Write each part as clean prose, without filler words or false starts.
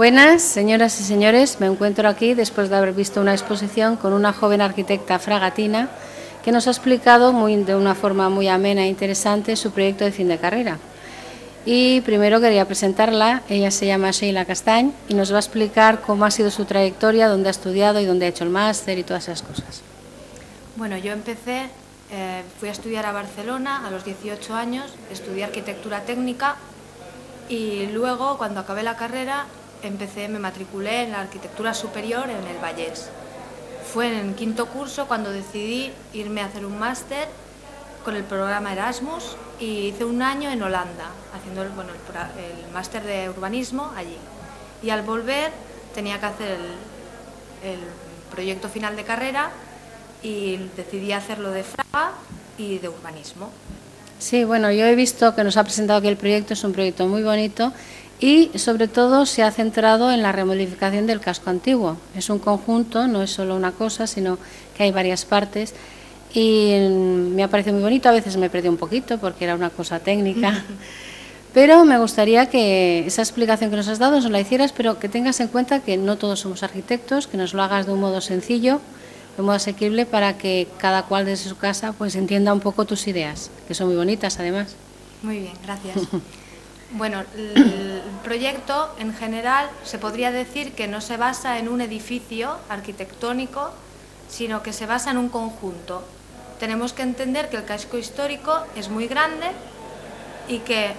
Buenas, señoras y señores. Me encuentro aquí después de haber visto una exposición con una joven arquitecta fragatina que nos ha explicado de una forma muy amena e interesante su proyecto de fin de carrera. Y primero quería presentarla. Ella se llama Sheila Castañ y nos va a explicar cómo ha sido su trayectoria, dónde ha estudiado y dónde ha hecho el máster y todas esas cosas. Bueno, yo empecé, fui a estudiar a Barcelona a los 18 años, estudié arquitectura técnica y luego, cuando acabé la carrera, me matriculé en la arquitectura superior en el Vallès. Fue en el quinto curso cuando decidí irme a hacer un máster con el programa Erasmus y hice un año en Holanda, haciendo el máster de urbanismo allí. Y al volver tenía que hacer el proyecto final de carrera y decidí hacerlo de Fraga y de urbanismo. Sí, bueno, yo he visto que nos ha presentado aquí el proyecto, es un proyecto muy bonito y sobre todo se ha centrado en la remodificación del casco antiguo. Es un conjunto, no es solo una cosa, sino que hay varias partes y me ha parecido muy bonito. A veces me perdí un poquito porque era una cosa técnica, pero me gustaría que esa explicación que nos has dado nos la hicieras, pero que tengas en cuenta que no todos somos arquitectos, que nos lo hagas de un modo sencillo, de un modo asequible, para que cada cual desde su casa pues entienda un poco tus ideas, que son muy bonitas además. Muy bien, gracias. Bueno, el proyecto en general se podría decir que no se basa en un edificio arquitectónico, sino que se basa en un conjunto. Tenemos que entender que el casco histórico es muy grande y que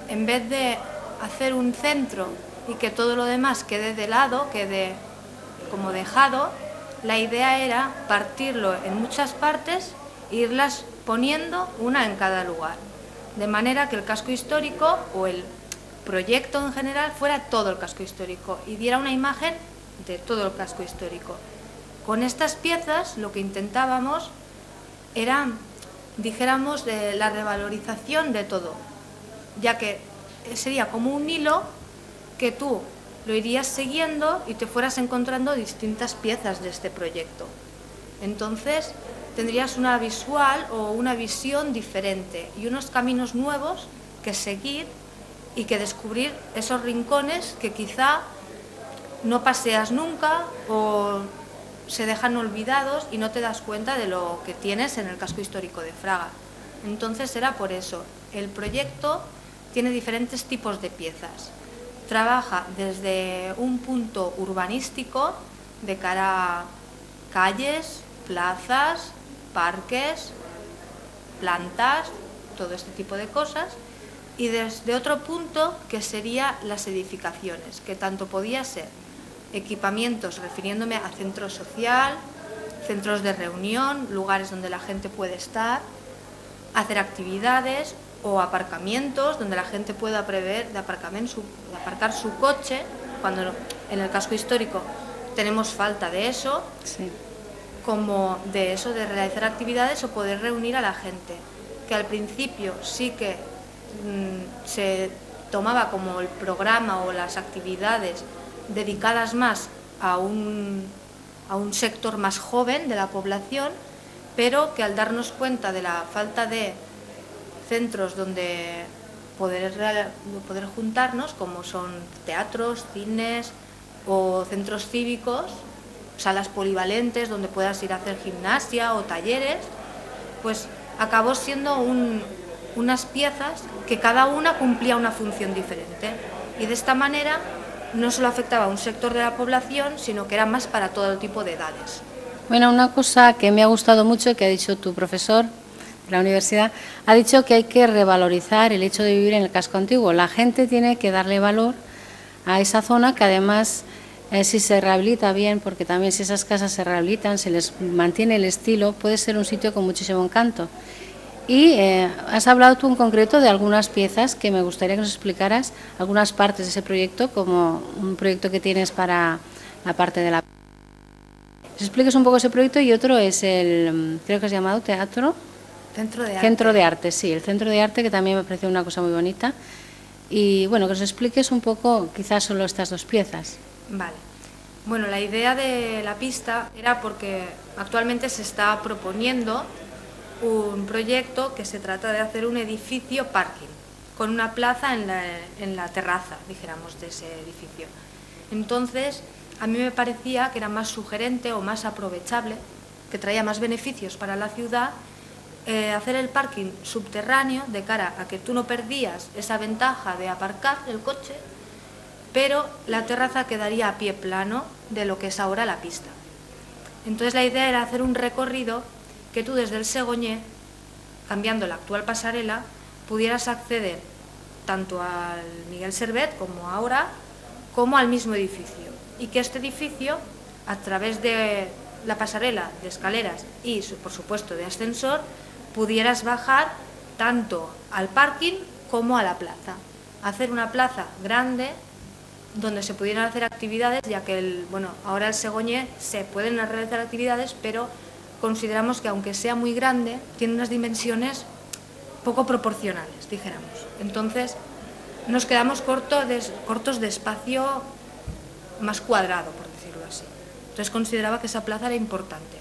en vez de hacer un centro y que todo lo demás quede de lado, quede como dejado, la idea era partirlo en muchas partes e irlas poniendo una en cada lugar, de manera que el casco histórico o el proyecto en general fuera todo el casco histórico y diera una imagen de todo el casco histórico. Con estas piezas lo que intentábamos era, dijéramos, de la revalorización de todo, ya que sería como un hilo que tú lo irías siguiendo y te fueras encontrando distintas piezas de este proyecto. Entonces tendrías una visual o una visión diferente y unos caminos nuevos que seguir y que descubrir esos rincones que quizá no paseas nunca o se dejan olvidados y no te das cuenta de lo que tienes en el casco histórico de Fraga. Entonces era por eso. El proyecto tiene diferentes tipos de piezas. Trabaja desde un punto urbanístico de cara a calles, plazas, parques, plantas, todo este tipo de cosas, y desde otro punto que sería las edificaciones, que tanto podía ser equipamientos, refiriéndome a centro social, centros de reunión, lugares donde la gente puede estar, hacer actividades o aparcamientos donde la gente pueda prever de aparcar su coche, cuando en el casco histórico tenemos falta de eso, sí, como de eso, de realizar actividades o poder reunir a la gente, que al principio sí que se tomaba como el programa o las actividades dedicadas más a un sector más joven de la población, pero que al darnos cuenta de la falta de centros donde poder juntarnos, como son teatros, cines o centros cívicos, salas polivalentes donde puedas ir a hacer gimnasia o talleres, pues acabó siendo unas piezas que cada una cumplía una función diferente y de esta manera no solo afectaba a un sector de la población, sino que era más para todo tipo de edades. Bueno, una cosa que me ha gustado mucho, que ha dicho tu profesor de la universidad, ha dicho que hay que revalorizar el hecho de vivir en el casco antiguo. La gente tiene que darle valor a esa zona, que además si se rehabilita bien, porque también si esas casas se rehabilitan, se les mantiene el estilo, puede ser un sitio con muchísimo encanto. Y has hablado tú en concreto de algunas piezas que me gustaría que nos explicaras, algunas partes de ese proyecto, como un proyecto que tienes para la parte de la... Nos expliques un poco ese proyecto, y otro es creo que has llamado teatro... Centro de Arte. Centro de Arte, sí, el Centro de Arte, que también me pareció una cosa muy bonita. Y bueno, que nos expliques un poco, quizás solo estas dos piezas. Vale. Bueno, la idea de la pista era porque actualmente se está proponiendo un proyecto que se trata de hacer un edificio parking, con una plaza en la terraza, dijéramos, de ese edificio. Entonces, a mí me parecía que era más sugerente o más aprovechable, que traía más beneficios para la ciudad, hacer el parking subterráneo de cara a que tú no perdías esa ventaja de aparcar el coche, pero la terraza quedaría a pie plano de lo que es ahora la pista. Entonces la idea era hacer un recorrido que tú desde el Segoñé, cambiando la actual pasarela, pudieras acceder tanto al Miguel Servet como ahora, como al mismo edificio. Y que este edificio, a través de la pasarela de escaleras y, por supuesto, de ascensor, pudieras bajar tanto al parking como a la plaza. Hacer una plaza grande donde se pudieran hacer actividades, ya que ahora el Segoñé se pueden realizar actividades, pero consideramos que aunque sea muy grande, tiene unas dimensiones poco proporcionales, dijéramos. Entonces, nos quedamos cortos de espacio más cuadrado, por decirlo así. Entonces consideraba que esa plaza era importante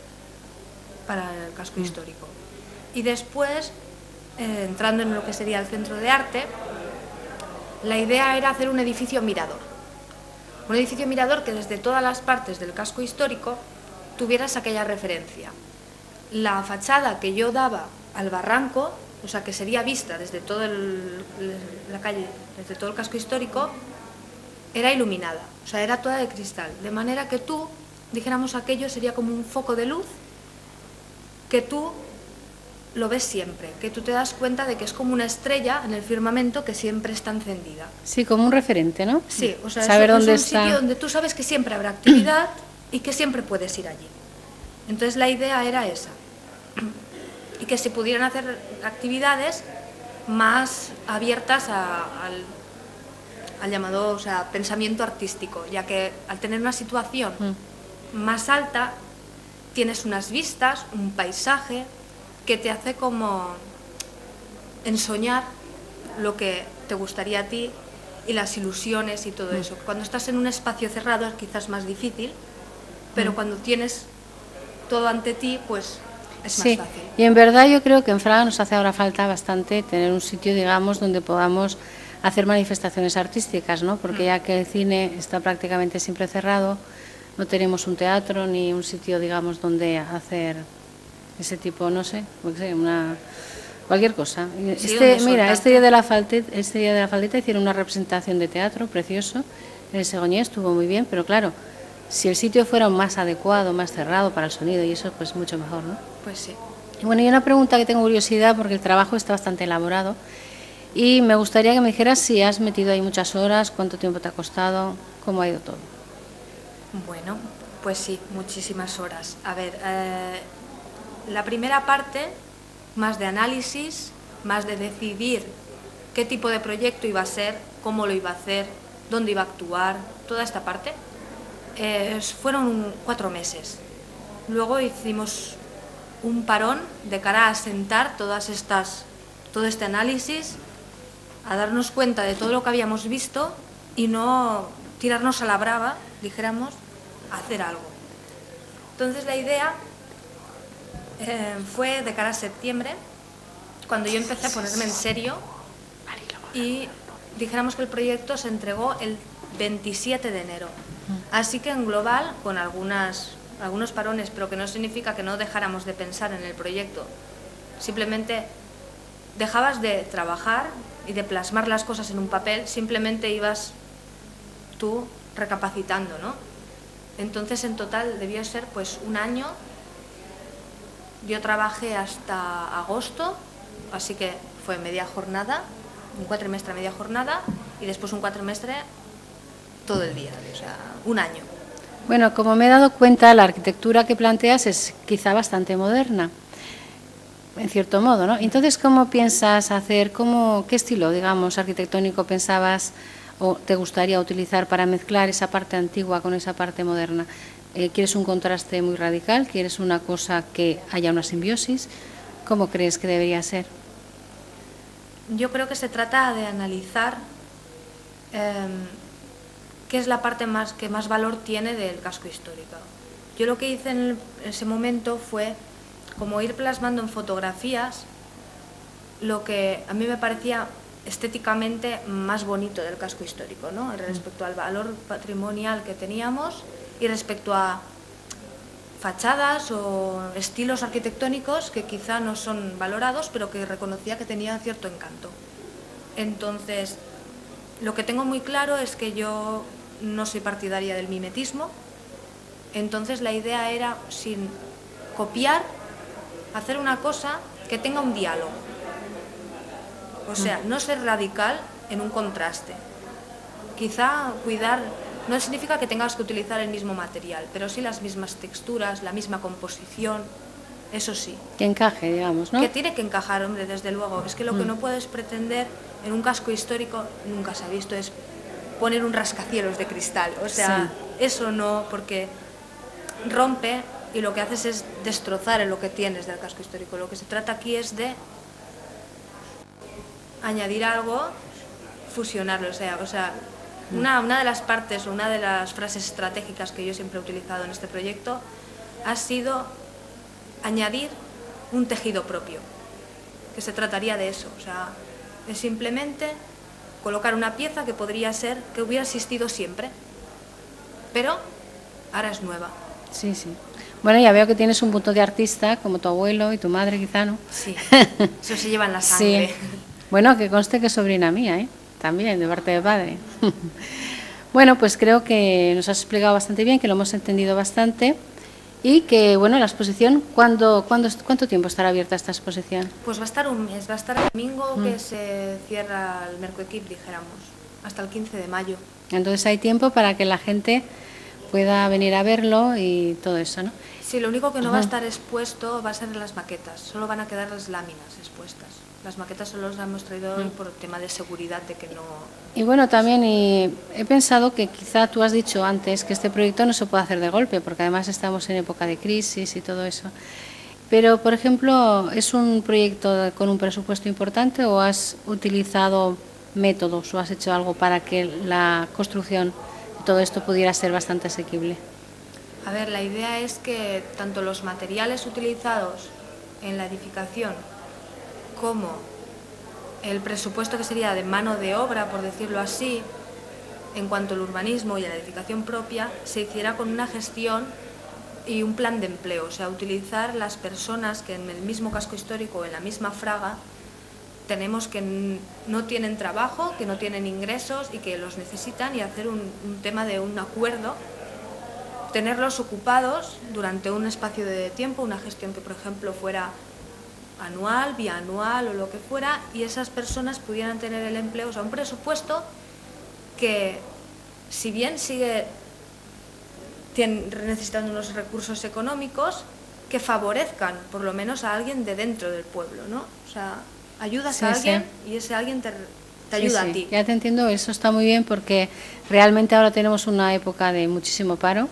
para el casco histórico. Y después, entrando en lo que sería el centro de arte, la idea era hacer un edificio mirador. Un edificio mirador que desde todas las partes del casco histórico tuvieras aquella referencia. La fachada que yo daba al barranco, o sea, que sería vista desde toda la calle, desde todo el casco histórico, era iluminada, o sea, era toda de cristal, de manera que tú, dijéramos, aquello sería como un foco de luz que tú lo ves siempre, que tú te das cuenta de que es como una estrella en el firmamento que siempre está encendida. Sí, como un referente, ¿no? Sí, o sea, saber dónde es un sitio donde tú sabes que siempre habrá actividad y que siempre puedes ir allí. Entonces la idea era esa, y que se pudieran hacer actividades más abiertas al llamado, o sea, pensamiento artístico, ya que al tener una situación más alta tienes unas vistas, un paisaje que te hace como ensoñar lo que te gustaría a ti y las ilusiones y todo eso. Cuando estás en un espacio cerrado es quizás más difícil, pero cuando tienes todo ante ti, pues es más fácil. Y en verdad yo creo que en Fraga nos hace ahora falta bastante tener un sitio, digamos, donde podamos hacer manifestaciones artísticas, ¿no? Porque ya que el cine está prácticamente siempre cerrado, no tenemos un teatro ni un sitio, digamos, donde hacer ese tipo, no sé, cualquier cosa. Sí, este día de la Faldeta hicieron una representación de teatro precioso en el Segoñé, estuvo muy bien, pero claro, si el sitio fuera más adecuado, más cerrado para el sonido y eso, pues mucho mejor, ¿no? Pues sí. Y bueno, y una pregunta que tengo curiosidad, porque el trabajo está bastante elaborado, y me gustaría que me dijeras si has metido ahí muchas horas, cuánto tiempo te ha costado, cómo ha ido todo. Bueno, pues sí, muchísimas horas. A ver, la primera parte, más de análisis, más de decidir qué tipo de proyecto iba a ser, cómo lo iba a hacer, dónde iba a actuar, toda esta parte, fueron 4 meses. Luego hicimos un parón de cara a sentar todo este análisis, a darnos cuenta de todo lo que habíamos visto y no tirarnos a la brava, dijéramos, a hacer algo. Entonces la idea fue de cara a septiembre, cuando yo empecé a ponerme en serio, y dijéramos que el proyecto se entregó el 27 de enero. Así que en global, con algunos parones, pero que no significa que no dejáramos de pensar en el proyecto, simplemente dejabas de trabajar y de plasmar las cosas en un papel, simplemente ibas tú recapacitando, ¿no? Entonces en total debió ser pues un año. Yo trabajé hasta agosto, así que fue media jornada, un cuatrimestre media jornada y después un cuatrimestre todo el día, o sea, un año. Bueno, como me he dado cuenta, la arquitectura que planteas es quizá bastante moderna, en cierto modo, ¿no? Entonces, ¿cómo piensas hacer, qué estilo, digamos, arquitectónico pensabas o te gustaría utilizar para mezclar esa parte antigua con esa parte moderna? ¿Quieres un contraste muy radical? ¿Quieres una cosa que haya una simbiosis? ¿Cómo crees que debería ser? Yo creo que se trata de analizar qué es la parte que más valor tiene del casco histórico. Yo lo que hice en ese momento fue como ir plasmando en fotografías lo que a mí me parecía estéticamente más bonito del casco histórico, ¿no? Respecto al valor patrimonial que teníamos y respecto a fachadas o estilos arquitectónicos que quizá no son valorados, pero que reconocía que tenían cierto encanto. Entonces, lo que tengo muy claro es que yo no soy partidaria del mimetismo, entonces la idea era, sin copiar, hacer una cosa que tenga un diálogo. O sea, no ser radical en un contraste. Quizá cuidar, no significa que tengas que utilizar el mismo material, pero sí las mismas texturas, la misma composición, eso sí. Que encaje, digamos, ¿no? Que tiene que encajar, hombre, desde luego. Es que lo que no puedes pretender en un casco histórico, nunca se ha visto, es poner un rascacielos de cristal. O sea, eso no, porque rompe y lo que haces es destrozar en lo que tienes del casco histórico. Lo que se trata aquí es de añadir algo, fusionarlo. O sea, una de las partes o una de las frases estratégicas que yo siempre he utilizado en este proyecto ha sido añadir un tejido propio, que se trataría de eso. O sea, es simplemente colocar una pieza que podría ser, que hubiera existido siempre, pero ahora es nueva. Sí, sí. Bueno, ya veo que tienes un punto de artista, como tu abuelo y tu madre quizá, ¿no? Sí, eso se lleva en la sangre. Sí. Bueno, que conste que es sobrina mía, ¿eh? También, de parte de padre. Bueno, pues creo que nos has explicado bastante bien, que lo hemos entendido bastante y que, bueno, la exposición, ¿cuánto tiempo estará abierta esta exposición? Pues va a estar un mes, va a estar el domingo que se cierra el Mercoequip, dijéramos, hasta el 15 de mayo. Entonces hay tiempo para que la gente pueda venir a verlo y todo eso, ¿no? Sí, lo único que no va a estar expuesto va a ser las maquetas, solo van a quedar las láminas expuestas. Las maquetas solo las hemos traído hoy por tema de seguridad, de que no... Y bueno, también he pensado que quizá tú has dicho antes que este proyecto no se puede hacer de golpe, porque además estamos en época de crisis y todo eso. Pero, por ejemplo, ¿es un proyecto con un presupuesto importante o has utilizado métodos o has hecho algo para que la construcción de todo esto pudiera ser bastante asequible? A ver, la idea es que tanto los materiales utilizados en la edificación como el presupuesto que sería de mano de obra, por decirlo así, en cuanto al urbanismo y a la edificación propia, se hiciera con una gestión y un plan de empleo. O sea, utilizar las personas que en el mismo casco histórico o en la misma Fraga tenemos que no tienen trabajo, que no tienen ingresos y que los necesitan, y hacer un tema de un acuerdo, tenerlos ocupados durante un espacio de tiempo, una gestión que, por ejemplo, fuera anual, bianual o lo que fuera, y esas personas pudieran tener el empleo, o sea, un presupuesto que, si bien sigue necesitando unos recursos económicos, que favorezcan por lo menos a alguien de dentro del pueblo, ¿no? O sea, ayudas a alguien y ese alguien te ayuda a ti. Ya te entiendo, eso está muy bien, porque realmente ahora tenemos una época de muchísimo paro.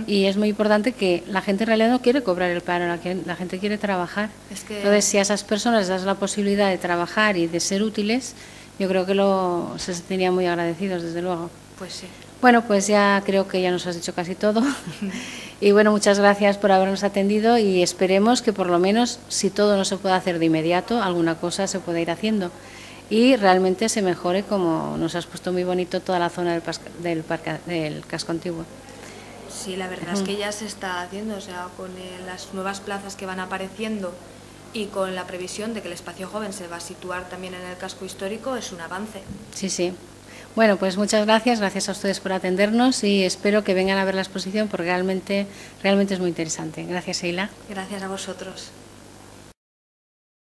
Y es muy importante que la gente en realidad no quiere cobrar el paro, la gente quiere trabajar. Entonces, si a esas personas les das la posibilidad de trabajar y de ser útiles, yo creo que se sentirían muy agradecidos, desde luego. Pues sí. Bueno, pues ya creo que ya nos has dicho casi todo. Y bueno, muchas gracias por habernos atendido y esperemos que por lo menos, si todo no se puede hacer de inmediato, alguna cosa se pueda ir haciendo. Y realmente se mejore, como nos has puesto muy bonito, toda la zona del casco antiguo. Sí, la verdad es que ya se está haciendo, o sea, con las nuevas plazas que van apareciendo y con la previsión de que el espacio joven se va a situar también en el casco histórico, es un avance. Sí, sí. Bueno, pues muchas gracias a ustedes por atendernos y espero que vengan a ver la exposición porque realmente es muy interesante. Gracias, Eila. Gracias a vosotros.